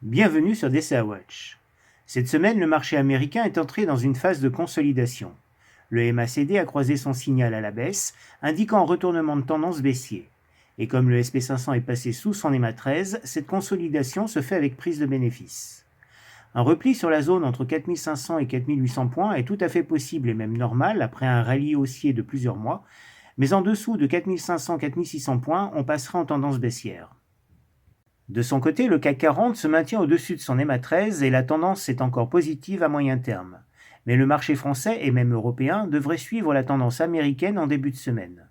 Bienvenue sur DCA Watch. Cette semaine, le marché américain est entré dans une phase de consolidation. Le MACD a croisé son signal à la baisse, indiquant un retournement de tendance baissier. Et comme le SP500 est passé sous son EMA 13, cette consolidation se fait avec prise de bénéfices. Un repli sur la zone entre 4500 et 4800 points est tout à fait possible et même normal après un rallye haussier de plusieurs mois, mais en dessous de 4500-4600 points, on passera en tendance baissière. De son côté, le CAC 40 se maintient au-dessus de son EMA 13 et la tendance est encore positive à moyen terme. Mais le marché français et même européen devrait suivre la tendance américaine en début de semaine.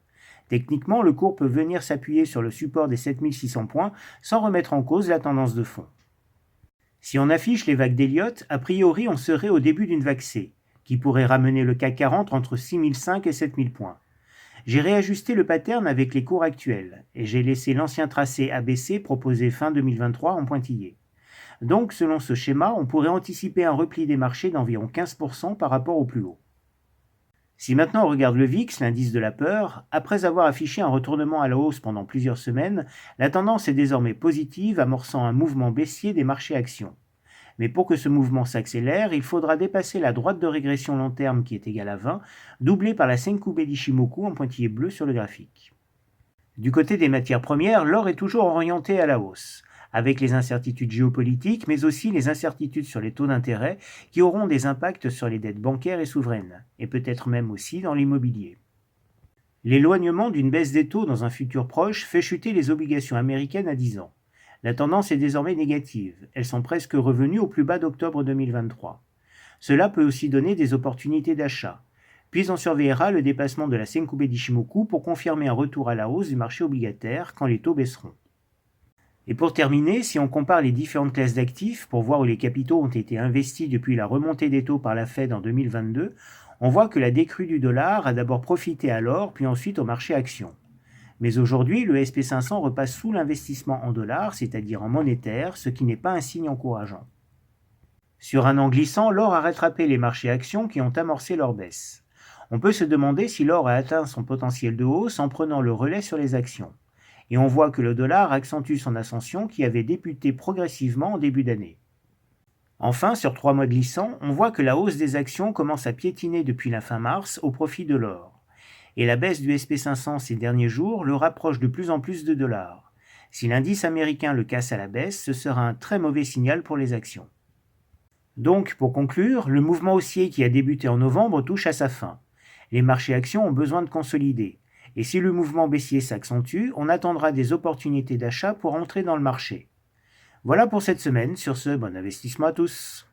Techniquement, le cours peut venir s'appuyer sur le support des 7600 points sans remettre en cause la tendance de fond. Si on affiche les vagues d'Elliott, a priori on serait au début d'une vague C, qui pourrait ramener le CAC 40 entre 6005 et 7000 points. J'ai réajusté le pattern avec les cours actuels et j'ai laissé l'ancien tracé ABC proposé fin 2023 en pointillé. Donc, selon ce schéma, on pourrait anticiper un repli des marchés d'environ 15% par rapport au plus haut. Si maintenant on regarde le VIX, l'indice de la peur, après avoir affiché un retournement à la hausse pendant plusieurs semaines, la tendance est désormais positive, amorçant un mouvement baissier des marchés actions. Mais pour que ce mouvement s'accélère, il faudra dépasser la droite de régression long terme qui est égale à 20, doublée par la Senkube d'Ishimoku en pointillé bleu sur le graphique. Du côté des matières premières, l'or est toujours orienté à la hausse, avec les incertitudes géopolitiques, mais aussi les incertitudes sur les taux d'intérêt qui auront des impacts sur les dettes bancaires et souveraines, et peut-être même aussi dans l'immobilier. L'éloignement d'une baisse des taux dans un futur proche fait chuter les obligations américaines à 10 ans. La tendance est désormais négative, elles sont presque revenues au plus bas d'octobre 2023. Cela peut aussi donner des opportunités d'achat. Puis on surveillera le dépassement de la Senkube d'Ishimoku pour confirmer un retour à la hausse du marché obligataire quand les taux baisseront. Et pour terminer, si on compare les différentes classes d'actifs pour voir où les capitaux ont été investis depuis la remontée des taux par la Fed en 2022, on voit que la décrue du dollar a d'abord profité à l'or puis ensuite au marché actions. Mais aujourd'hui, le SP500 repasse sous l'investissement en dollars, c'est-à-dire en monétaire, ce qui n'est pas un signe encourageant. Sur un an glissant, l'or a rattrapé les marchés actions qui ont amorcé leur baisse. On peut se demander si l'or a atteint son potentiel de hausse en prenant le relais sur les actions. Et on voit que le dollar accentue son ascension qui avait débuté progressivement en début d'année. Enfin, sur 3 mois glissants, on voit que la hausse des actions commence à piétiner depuis la fin mars au profit de l'or. Et la baisse du SP500 ces derniers jours le rapproche de plus en plus de dollars. Si l'indice américain le casse à la baisse, ce sera un très mauvais signal pour les actions. Donc, pour conclure, le mouvement haussier qui a débuté en novembre touche à sa fin. Les marchés actions ont besoin de consolider. Et si le mouvement baissier s'accentue, on attendra des opportunités d'achat pour entrer dans le marché. Voilà pour cette semaine. Sur ce, bon investissement à tous.